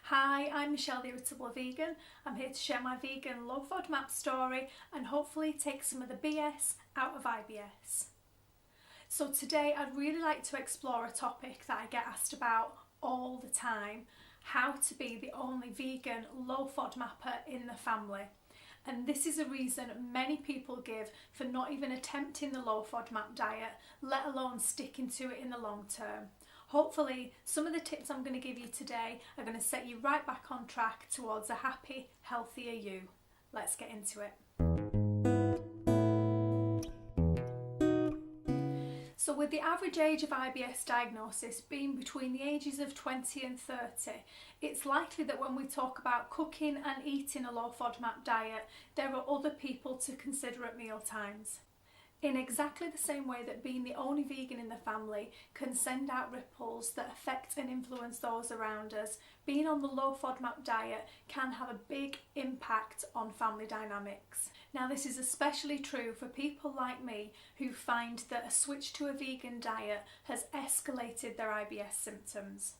Hi, I'm Michelle the Irritable Vegan. I'm here to share my vegan low FODMAP story and hopefully take some of the BS out of IBS. So today I'd really like to explore a topic that I get asked about all the time: how to be the only vegan low FODMAPper in the family. And this is a reason many people give for not even attempting the low FODMAP diet, let alone sticking to it in the long term. Hopefully, some of the tips I'm going to give you today are going to set you right back on track towards a happy, healthier you. Let's get into it. So with the average age of IBS diagnosis being between the ages of 20 and 30, it's likely that when we talk about cooking and eating a low FODMAP diet, there are other people to consider at meal times. In exactly the same way that being the only vegan in the family can send out ripples that affect and influence those around us, being on the low FODMAP diet can have a big impact on family dynamics. Now, this is especially true for people like me who find that a switch to a vegan diet has escalated their IBS symptoms.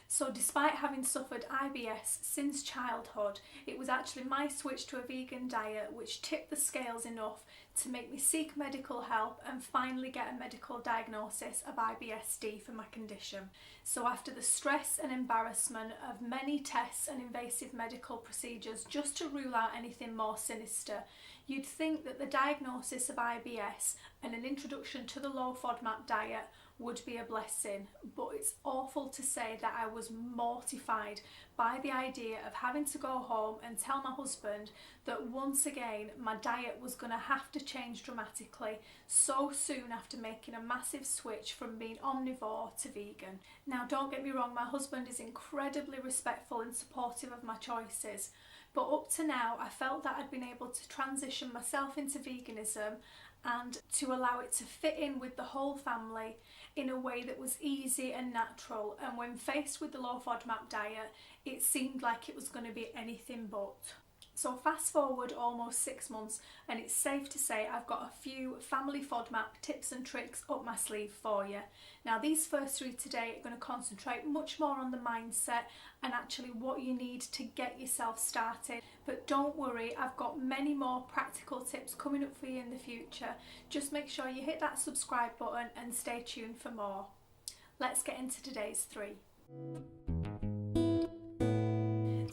So despite having suffered IBS since childhood, it was actually my switch to a vegan diet which tipped the scales enough to make me seek medical help and finally get a medical diagnosis of IBS-D for my condition. So after the stress and embarrassment of many tests and invasive medical procedures just to rule out anything more sinister, you'd think that the diagnosis of IBS and an introduction to the low FODMAP diet would be a blessing, but it's awful to say that I was mortified by the idea of having to go home and tell my husband that once again my diet was going to have to change dramatically so soon after making a massive switch from being omnivore to vegan. Now, don't get me wrong, my husband is incredibly respectful and supportive of my choices, but up to now I felt that I'd been able to transition myself into veganism and to allow it to fit in with the whole family in a way that was easy and natural, and when faced with the low FODMAP diet it seemed like it was going to be anything but. So fast forward almost 6 months and it's safe to say I've got a few family FODMAP tips and tricks up my sleeve for you. Now, these first 3 today are going to concentrate much more on the mindset and actually what you need to get yourself started. But don't worry, I've got many more practical tips coming up for you in the future. Just make sure you hit that subscribe button and stay tuned for more. Let's get into today's 3.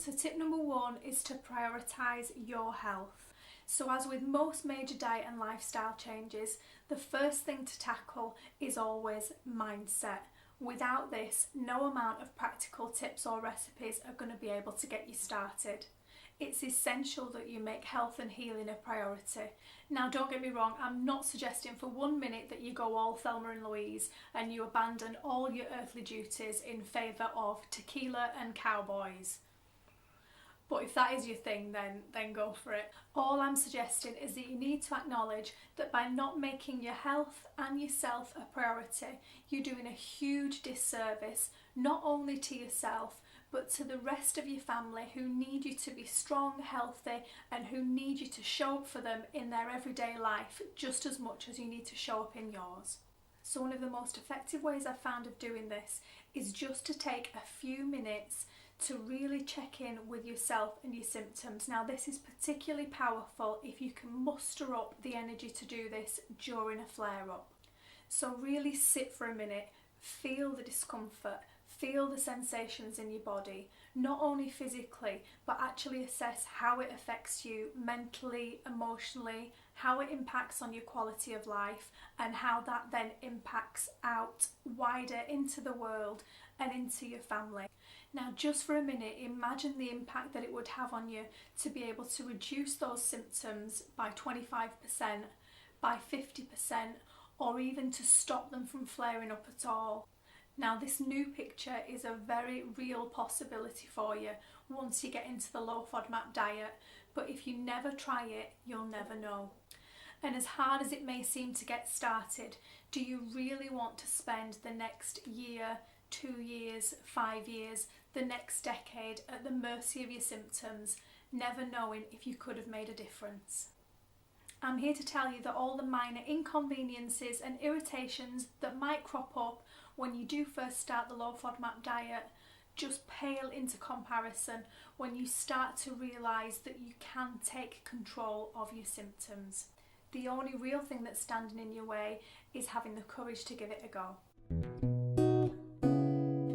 So tip number 1 is to prioritise your health. So as with most major diet and lifestyle changes, the first thing to tackle is always mindset. Without this, no amount of practical tips or recipes are going to be able to get you started. It's essential that you make health and healing a priority. Now, don't get me wrong, I'm not suggesting for 1 minute that you go all Thelma and Louise and you abandon all your earthly duties in favour of tequila and cowboys. But if that is your thing, then go for it. All I'm suggesting is that you need to acknowledge that by not making your health and yourself a priority, you're doing a huge disservice, not only to yourself, but to the rest of your family who need you to be strong, healthy, and who need you to show up for them in their everyday life just as much as you need to show up in yours. So one of the most effective ways I've found of doing this is just to take a few minutes to really check in with yourself and your symptoms. Now, this is particularly powerful if you can muster up the energy to do this during a flare-up. So really sit for a minute, feel the discomfort, feel the sensations in your body, not only physically, but actually assess how it affects you mentally, emotionally, how it impacts on your quality of life, and how that then impacts out wider into the world and into your family. Now, just for a minute, imagine the impact that it would have on you to be able to reduce those symptoms by 25%, by 50%, or even to stop them from flaring up at all. Now, this new picture is a very real possibility for you once you get into the low FODMAP diet, but if you never try it, you'll never know. And as hard as it may seem to get started, do you really want to spend the next year, 2 years, 5 years, the next decade at the mercy of your symptoms, never knowing if you could have made a difference? I'm here to tell you that all the minor inconveniences and irritations that might crop up when you do first start the low FODMAP diet, just pale into comparison when you start to realise that you can take control of your symptoms. The only real thing that's standing in your way is having the courage to give it a go.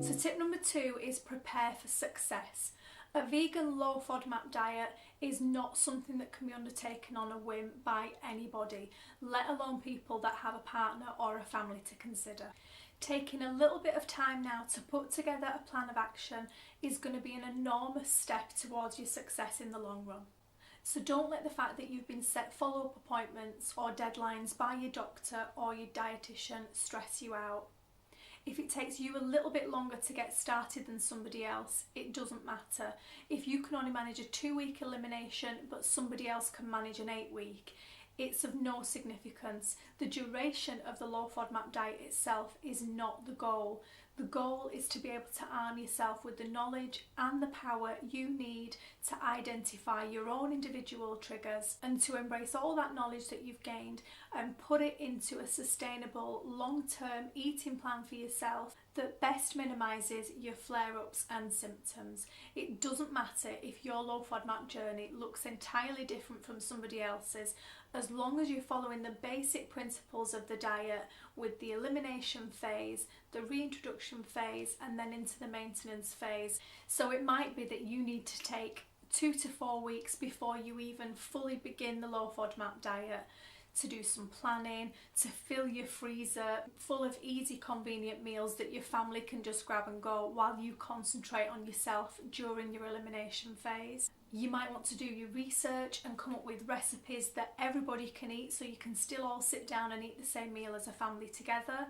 So tip number 2 is prepare for success. A vegan low FODMAP diet is not something that can be undertaken on a whim by anybody, let alone people that have a partner or a family to consider. Taking a little bit of time now to put together a plan of action is going to be an enormous step towards your success in the long run. So don't let the fact that you've been set follow-up appointments or deadlines by your doctor or your dietitian stress you out. If it takes you a little bit longer to get started than somebody else, it doesn't matter. If you can only manage a 2-week elimination but somebody else can manage an 8-week, it's of no significance. The duration of the low FODMAP diet itself is not the goal. The goal is to be able to arm yourself with the knowledge and the power you need to identify your own individual triggers and to embrace all that knowledge that you've gained and put it into a sustainable long-term eating plan for yourself that best minimises your flare-ups and symptoms. It doesn't matter if your low FODMAP journey looks entirely different from somebody else's, as long as you're following the basic principles of the diet with the elimination phase, the reintroduction phase, and then into the maintenance phase. So it might be that you need to take 2 to 4 weeks before you even fully begin the low FODMAP diet to do some planning, to fill your freezer full of easy, convenient meals that your family can just grab and go while you concentrate on yourself during your elimination phase. You might want to do your research and come up with recipes that everybody can eat so you can still all sit down and eat the same meal as a family together.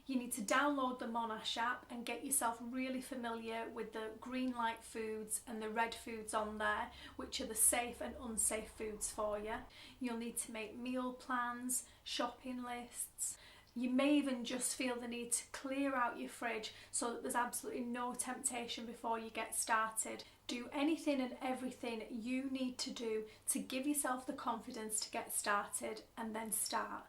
You need to download the Monash app and get yourself really familiar with the green light foods and the red foods on there, which are the safe and unsafe foods for you. You'll need to make meal plans, shopping lists. You may even just feel the need to clear out your fridge so that there's absolutely no temptation before you get started. Do anything and everything you need to do to give yourself the confidence to get started and then start.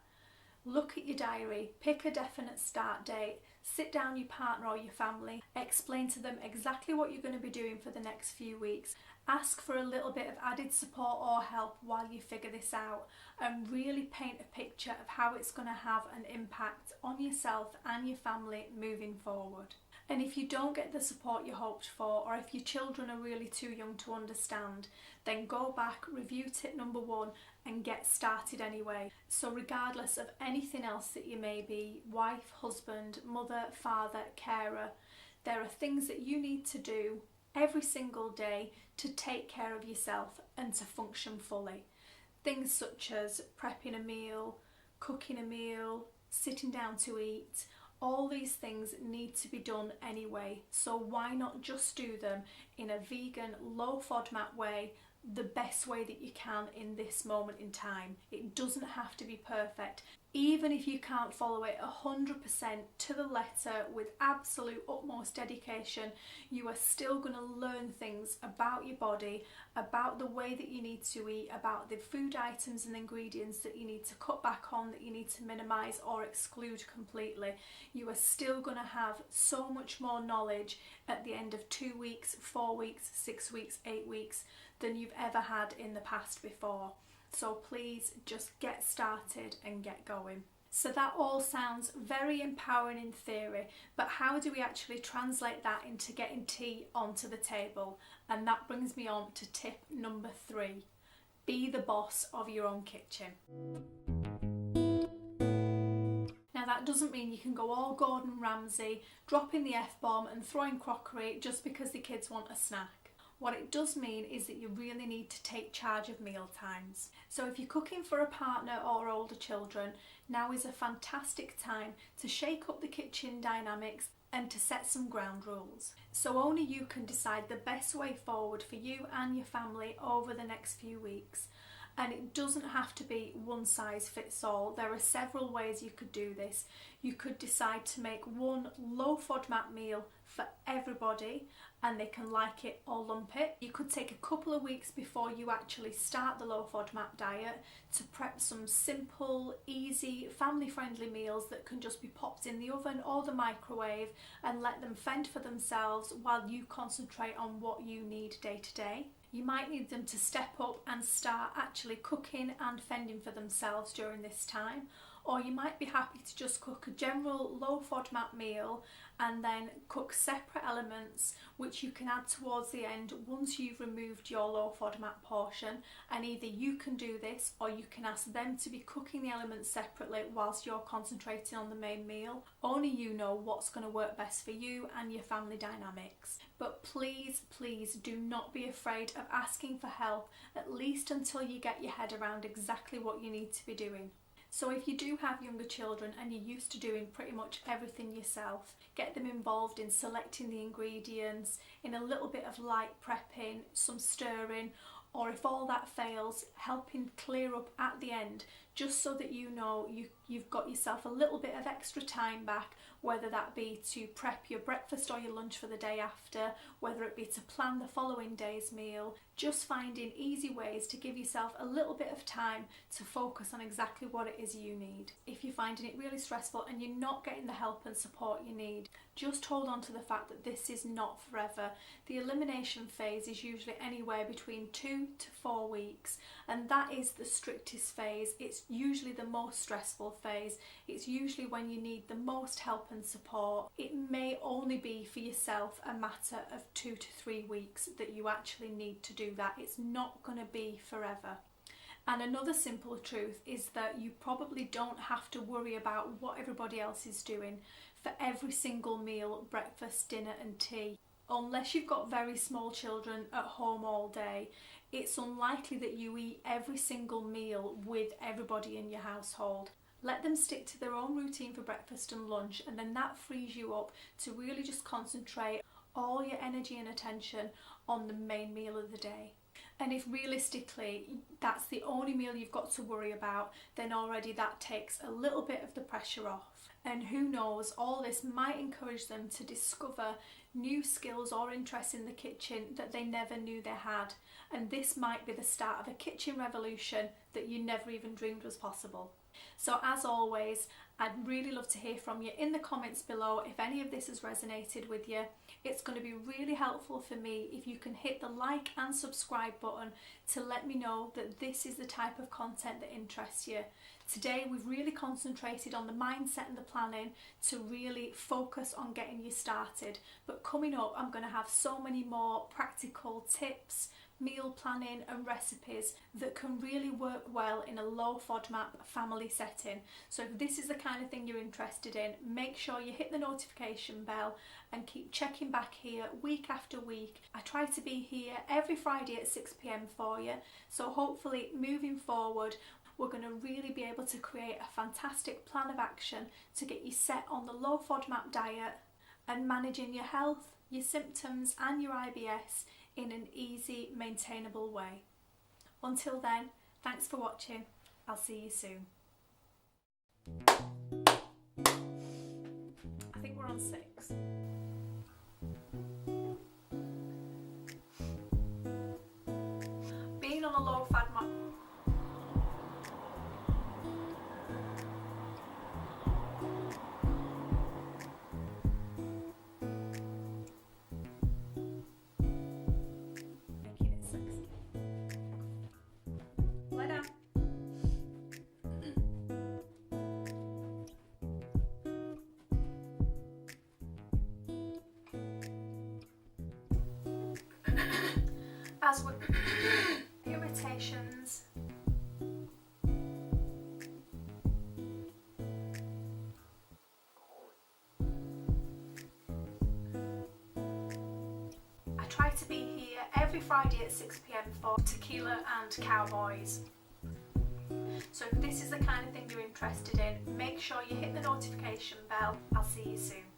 Look at your diary, pick a definite start date, sit down your partner or your family, explain to them exactly what you're going to be doing for the next few weeks. Ask for a little bit of added support or help while you figure this out and really paint a picture of how it's going to have an impact on yourself and your family moving forward. And if you don't get the support you hoped for, or if your children are really too young to understand, then go back, review tip number 1 and get started anyway. So regardless of anything else that you may be, wife, husband, mother, father, carer, there are things that you need to do every single day to take care of yourself and to function fully. Things such as prepping a meal, cooking a meal, sitting down to eat. All these things need to be done anyway, so why not just do them in a vegan, low FODMAP way, the best way that you can in this moment in time. It doesn't have to be perfect. Even if you can't follow it 100% to the letter with absolute utmost dedication, you are still going to learn things about your body, about the way that you need to eat, about the food items and ingredients that you need to cut back on, that you need to minimise or exclude completely. You are still going to have so much more knowledge at the end of 2 weeks, 4 weeks, 6 weeks, 8 weeks than you've ever had in the past before. So please just get started and get going. So that all sounds very empowering in theory, but how do we actually translate that into getting tea onto the table? And that brings me on to tip number 3. Be the boss of your own kitchen. Now that doesn't mean you can go all Gordon Ramsay, dropping the F-bomb and throwing crockery just because the kids want a snack. What it does mean is that you really need to take charge of meal times. So if you're cooking for a partner or older children, now is a fantastic time to shake up the kitchen dynamics and to set some ground rules. So only you can decide the best way forward for you and your family over the next few weeks. And it doesn't have to be one size fits all. There are several ways you could do this. You could decide to make one low FODMAP meal for everybody and they can like it or lump it. You could take a couple of weeks before you actually start the low FODMAP diet to prep some simple, easy, family-friendly meals that can just be popped in the oven or the microwave and let them fend for themselves while you concentrate on what you need day to day. You might need them to step up and start actually cooking and fending for themselves during this time, or you might be happy to just cook a general low FODMAP meal and then cook separate elements which you can add towards the end once you've removed your low FODMAP portion, and either you can do this or you can ask them to be cooking the elements separately whilst you're concentrating on the main meal. Only you know what's going to work best for you and your family dynamics. But please, please do not be afraid of asking for help, at least until you get your head around exactly what you need to be doing. So if you do have younger children and you're used to doing pretty much everything yourself, get them involved in selecting the ingredients, in a little bit of light prepping, some stirring, or if all that fails, helping clear up at the end, just so that you know you've got yourself a little bit of extra time back, whether that be to prep your breakfast or your lunch for the day after, whether it be to plan the following day's meal, just finding easy ways to give yourself a little bit of time to focus on exactly what it is you need. If you're finding it really stressful and you're not getting the help and support you need, just hold on to the fact that this is not forever. The elimination phase is usually anywhere between 2 to 4 weeks, and that is the strictest phase. It's usually the most stressful phase. It's usually when you need the most help and support. It may only be for yourself a matter of 2 to 3 weeks that you actually need to do that. It's not going to be forever. And another simple truth is that you probably don't have to worry about what everybody else is doing for every single meal, breakfast, dinner and tea. Unless you've got very small children at home all day, it's unlikely that you eat every single meal with everybody in your household. Let them stick to their own routine for breakfast and lunch, and then that frees you up to really just concentrate all your energy and attention on the main meal of the day. And if realistically that's the only meal you've got to worry about, then already that takes a little bit of the pressure off. And who knows, all this might encourage them to discover new skills or interests in the kitchen that they never knew they had. And this might be the start of a kitchen revolution that you never even dreamed was possible. So as always, I'd really love to hear from you in the comments below if any of this has resonated with you. It's going to be really helpful for me if you can hit the like and subscribe button to let me know that this is the type of content that interests you. Today we've really concentrated on the mindset and the planning to really focus on getting you started. But coming up, I'm going to have so many more practical tips, meal planning and recipes that can really work well in a low FODMAP family setting. So if this is the kind of thing you're interested in, make sure you hit the notification bell and keep checking back here week after week. I try to be here every Friday at 6 p.m. for you, so hopefully moving forward we're going to really be able to create a fantastic plan of action to get you set on the low FODMAP diet and managing your health, your symptoms and your IBS in an easy, maintainable way. Until then, thanks for watching. I'll see you soon. I think we're on 6. Being on a low FODMAP. As with irritations, I try to be here every Friday at 6 p.m. for Tequila and Cowboys. So if this is the kind of thing you're interested in, make sure you hit the notification bell. I'll see you soon.